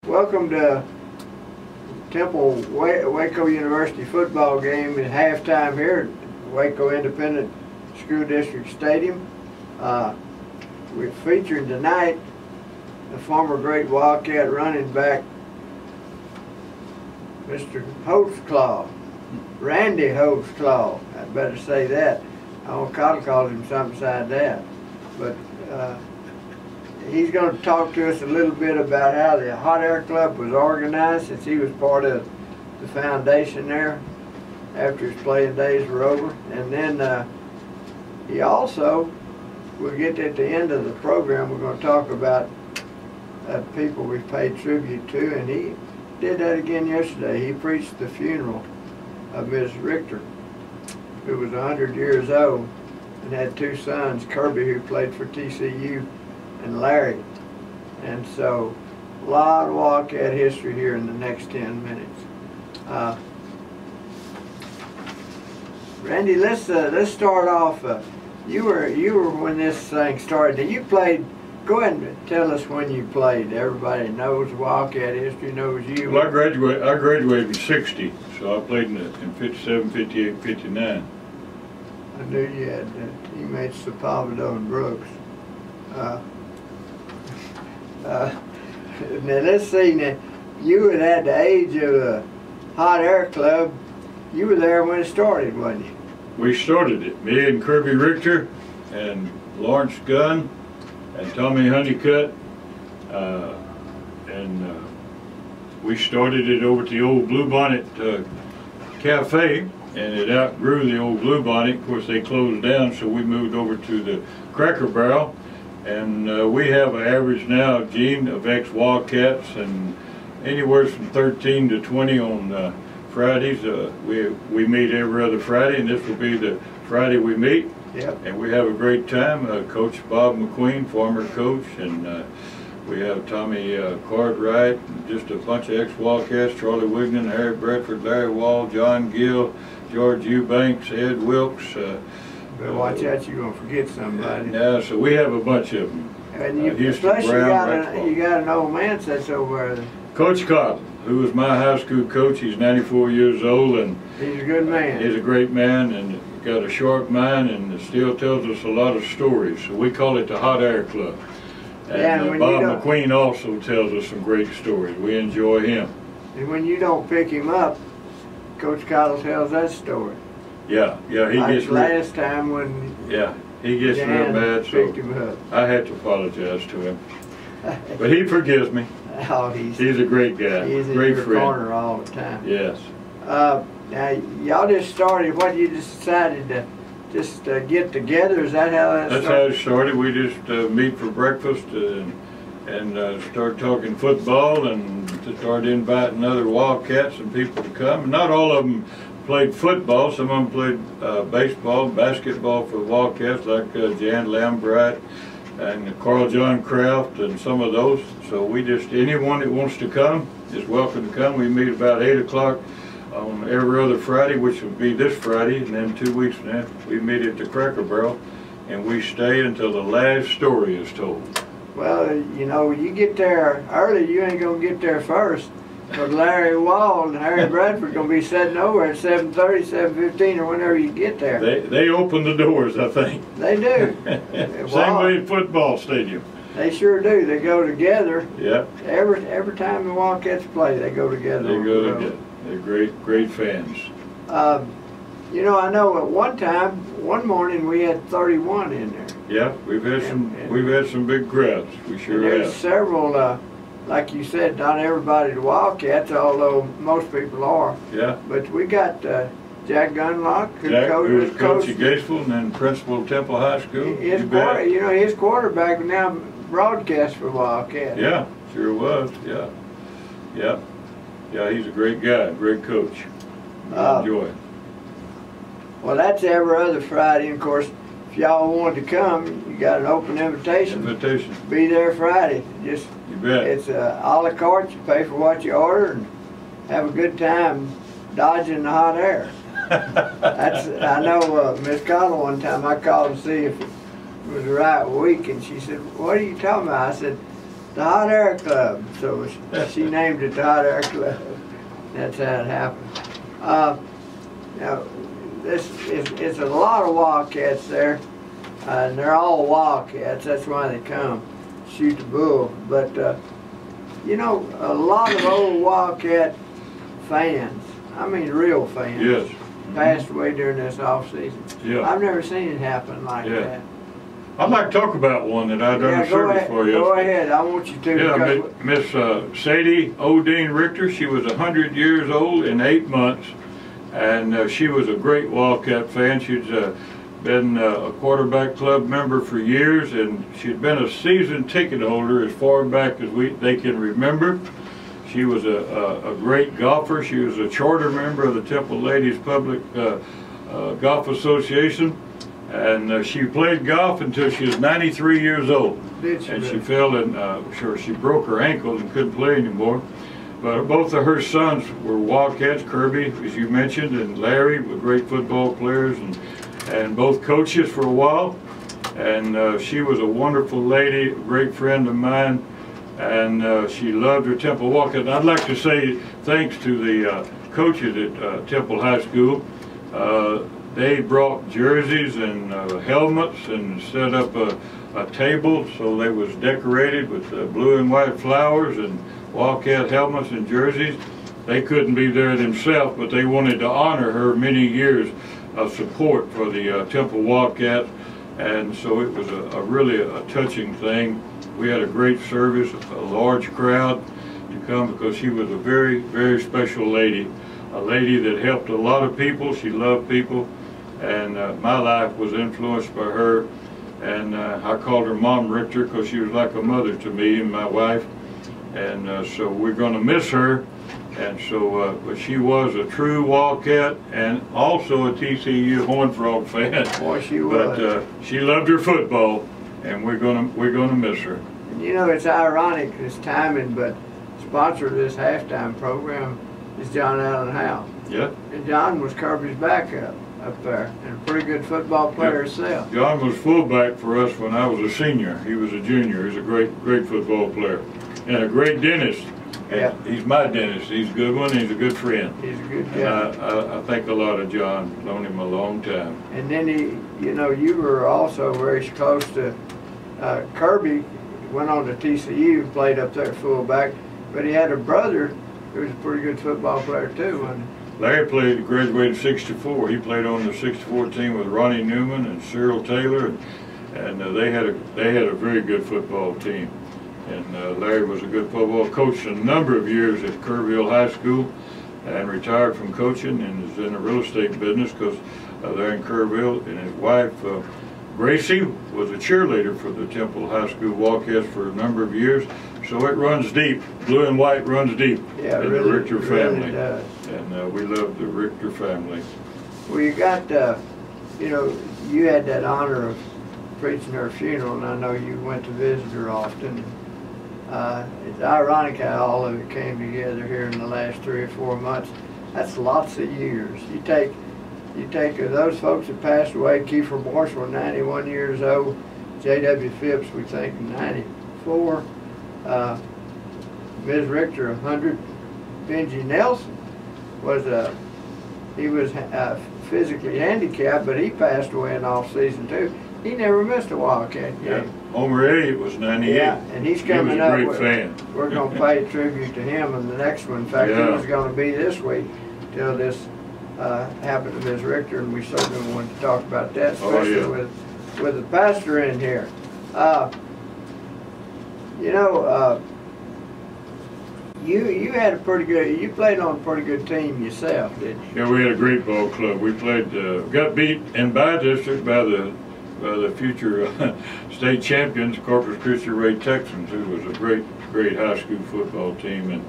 Welcome to Temple Waco University football game at halftime here at Waco Independent School District Stadium. We're featuring tonight the former great Wildcat running back, Mr. Holtzclaw, Randy Holtzclaw. I better say that. Old Cottle calls him something beside that. But he's going to talk to us a little bit about how the Hot Air Club was organized, since he was part of the foundation there after his playing days were over. And then he also, we'll get at the end of the program, we're going to talk about people we've paid tribute to, and he did that again yesterday. He preached the funeral of Ms. Richter, who was 100 years old and had two sons, Kirby, who played for TCU, and Larry. And so a lot of Wildcat history here in the next 10 minutes. Randy, let's start off. You were when this thing started. You played. Go ahead and tell us when you played. Everybody knows Wildcat history, knows you. Well, I graduated in '60, so I played in '57, '58, '59. I knew you had teammates Sapavado and Brooks. Now let's see. Now you were at the age of the Hot Air Club. You were there when it started, wasn't you? We started it. Me and Kirby Richter and Lawrence Gunn and Tommy Honeycutt, and we started it over at the old Bluebonnet Cafe, and it outgrew the old Bluebonnet. Of course, they closed down, so we moved over to the Cracker Barrel. And we have an average now, Gene, of ex-Wildcats, and anywhere from 13 to 20 on Fridays. We meet every other Friday, and this will be the Friday we meet. Yep. And we have a great time. Coach Bob McQueen, former coach, and we have Tommy Cartwright, and just a bunch of ex-Wildcats, Charlie Wignan, Harry Bradford, Larry Wall, John Gill, George Eubanks, Ed Wilkes. Better watch out, you're going to forget somebody. Yeah, so we have a bunch of them. And plus you got an old man that's over there. Coach Cottle, who was my high school coach. He's 94 years old, and he's a good man. He's a great man, and got a sharp mind, and still tells us a lot of stories. So we call it the Hot Air Club. And Bob McQueen also tells us some great stories. We enjoy him. And when you don't pick him up, Coach Cottle tells that story. Yeah, he gets last time when he gets real mad, so him up. I had to apologize to him, but he forgives me. Oh, he's a great guy, he's great in your friend. Corner all the time. Yes. Now y'all just started. What, you just decided to just get together? Is that how that started? That's how it started. We just meet for breakfast and start talking football, and to start inviting other Wildcats and people to come. And not all of them played football. Some of them played baseball, basketball for the Wildcats, like Jan Lambright and Carl John Kraft and some of those. So we just, anyone that wants to come is welcome to come. We meet about 8 o'clock on every other Friday, which will be this Friday, and then 2 weeks from now we meet at the Cracker Barrel, and we stay until the last story is told. Well, you know, you get there early, you ain't gonna get there first. But Larry Wall and Harry Bradford going to be sitting over at 7:30, 7:15, or whenever you get there. They open the doors, I think. They do. Same way in football stadium. They sure do. They go together. Yep. Every time the Wildcats play, they go together. They go together. They're great fans. You know, I know at one morning we had 31 in there. Yeah, we've had some big crowds. We sure have. There's several. Like you said, not everybody's Wildcats, although most people are. Yeah. But we got Jack Gunlock, who was coach at Gatesville and then principal of Temple High School. His quarterback now broadcast for Wildcat. Yeah, sure was. Yeah. He's a great guy, great coach. Enjoy it. Well, that's every other Friday, and of course, if y'all wanted to come, you got an open invitation. Be there Friday. Just, you bet. It's a la carte. You pay for what you order and have a good time dodging the hot air. I know Miss Connell one time I called to see if it was the right week, and she said, "What are you talking about?" I said, The Hot Air Club. So she named it the Hot Air Club. That's how it happened. Now, it's a lot of Wildcats there, and they're all Wildcats. That's why they come shoot the bull. But you know, a lot of old Wildcat fans, I mean real fans, yes, passed away during this off season. Yeah. I've never seen it happen like that. I'd like to talk about one that I done a service for you. Go ahead, I want you to. Yeah, Miss Sadie Richter, she was 100 years old in 8 months, and she was a great Wildcat fan. She'd been a quarterback club member for years, and she'd been a season ticket holder as far back as they can remember. She was a great golfer. She was a charter member of the Temple Ladies Public Golf Association. And she played golf until she was 93 years old. And she fell and she broke her ankle and couldn't play anymore. But both of her sons were Wildcats, Kirby, as you mentioned, and Larry were great football players and both coaches for a while. And she was a wonderful lady, a great friend of mine, and she loved her Temple Wildcats. I'd like to say thanks to the coaches at Temple High School. They brought jerseys and helmets and set up a table so they was decorated with blue and white flowers and Wildcat helmets and jerseys. They couldn't be there themselves, but they wanted to honor her many years of support for the Temple Wildcats, and so it was really a touching thing. We had a great service, a large crowd to come because she was a very, very special lady, a lady that helped a lot of people. She loved people. And my life was influenced by her, and I called her Mom Richter because she was like a mother to me and my wife, and so we're going to miss her. And so, but she was a true Wildcat and also a TCU Horned Frog fan. Boy, she was. But she loved her football, and we're gonna miss her. And you know, it's ironic this timing, but sponsor of this halftime program is John Allen Howe. Yeah. And John was Kirby's backup up there, and a pretty good football player himself. John was fullback for us when I was a senior. He was a junior. He's a great football player and a great dentist. Yeah. He's my dentist. He's a good one. He's a good friend. He's a good guy. I think a lot of John. Known him a long time. And then you know, you were also very close to Kirby. Went on to TCU, played up there fullback, but he had a brother who was a pretty good football player too. Larry graduated '64. He played on the '64 team with Ronnie Newman and Cyril Taylor, and they had a very good football team. And Larry was a good football coach a number of years at Kerrville High School, and retired from coaching and is in the real estate business because they're in Kerrville. And his wife Gracie was a cheerleader for the Temple High School Wildcats for a number of years. So it runs deep. Blue and white runs deep in the Richter family. Does. And we love the Richter family. Well, you got, you know, you had that honor of preaching her funeral, and I know you went to visit her often. It's ironic how all of it came together here in the last 3 or 4 months. That's lots of years. You take those folks that passed away. Kiefer Marshall, 91 years old. J.W. Phipps, we think, 94. Ms. Richter, 100. Benji Nelson was he was physically handicapped, but he passed away in off season too. He never missed a Wildcat game. Yeah. Homer Elliott was 98. Yeah, and he's coming up. He was a great fan. We're going to pay tribute to him in the next one. In fact, he was going to be this week till this happened to Ms. Richter, and we certainly wanted to talk about that, especially with the pastor in here. You know, you had a pretty good. You played on a pretty good team yourself, didn't you? Yeah, we had a great ball club. We played. Got beat in by-district by the future state champions, Corpus Christi Ray Texans, who was a great high school football team, and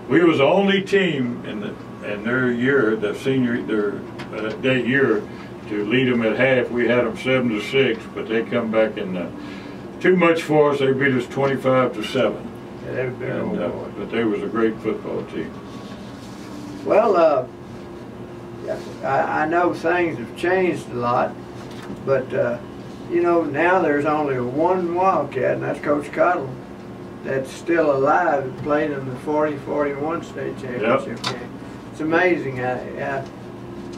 we was the only team in their year, the senior that year, to lead them at half. We had them 7-6, but they come back in too much for us. They beat us 25-7. Yeah, but they was a great football team. Well, I know things have changed a lot, but you know, now there's only one Wildcat, and that's Coach Cottle. that's still alive and played in the 40-41 state championship game. It's amazing how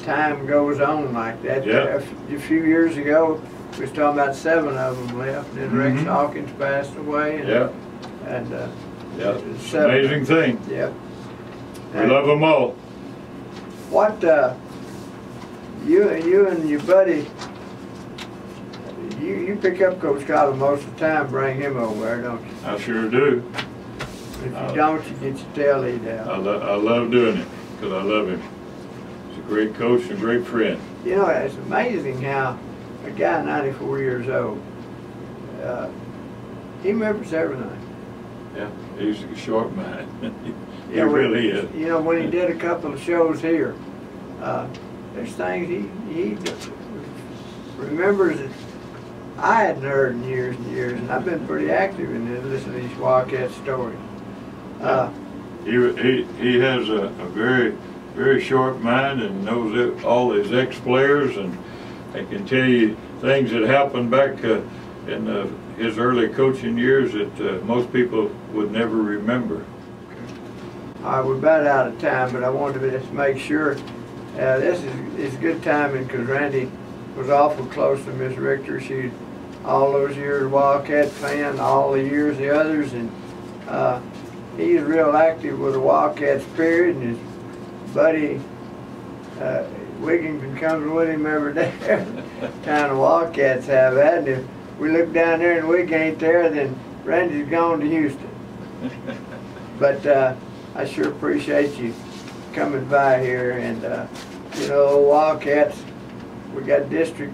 time goes on like that. Yep. A few years ago, we was talking about 7 of them left. Then Rex Hawkins passed away. And, Yep. And it's an amazing thing. Yep. We love them all. What you and your buddy, you pick up Coach Collins most of the time, bring him over there, don't you? I sure do. If you don't, you get your tail eat out. I love doing it because I love him. He's a great coach and a great friend. You know, it's amazing how a guy 94 years old, he remembers everything. Yeah, he's a sharp mind. He Yeah, really is. You know, when he did a couple of shows here, there's things he remembers that I hadn't heard in years and years, and I've been pretty active in this, listening to these Wildcat stories. He has a very sharp mind and knows all his ex-players, and I can tell you things that happened back in his early coaching years that most people would never remember. All right, we're about out of time, but I wanted to just make sure this is good timing because Randy was awful close to Miss Richter. She all those years Wildcat fan, all the years the others, and he's real active with the Wildcats period, and his buddy Wigington comes with him every day. Kind of Wildcats have that, and if we look down there and Wig ain't there, then Randy's gone to Houston. But I sure appreciate you coming by here, and you know, Wildcats, we got district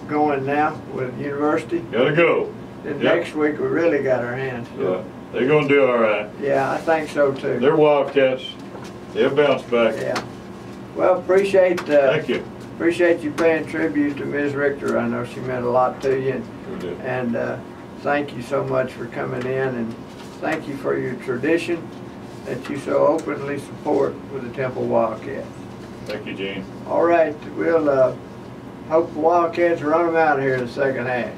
going now with university. Gotta go. Then next week we really got our hands full. Yeah, they're gonna do all right. Yeah, I think so too. They're Wildcats. They'll bounce back. Yeah. Well, appreciate Thank you. Appreciate you paying tribute to Ms. Richter. I know she meant a lot to you, Sure did. and thank you so much for coming in, and thank you for your tradition that you so openly support with the Temple Wildcats. Thank you, Gene. All right, we'll hope the Wildcats run them out of here in the second half.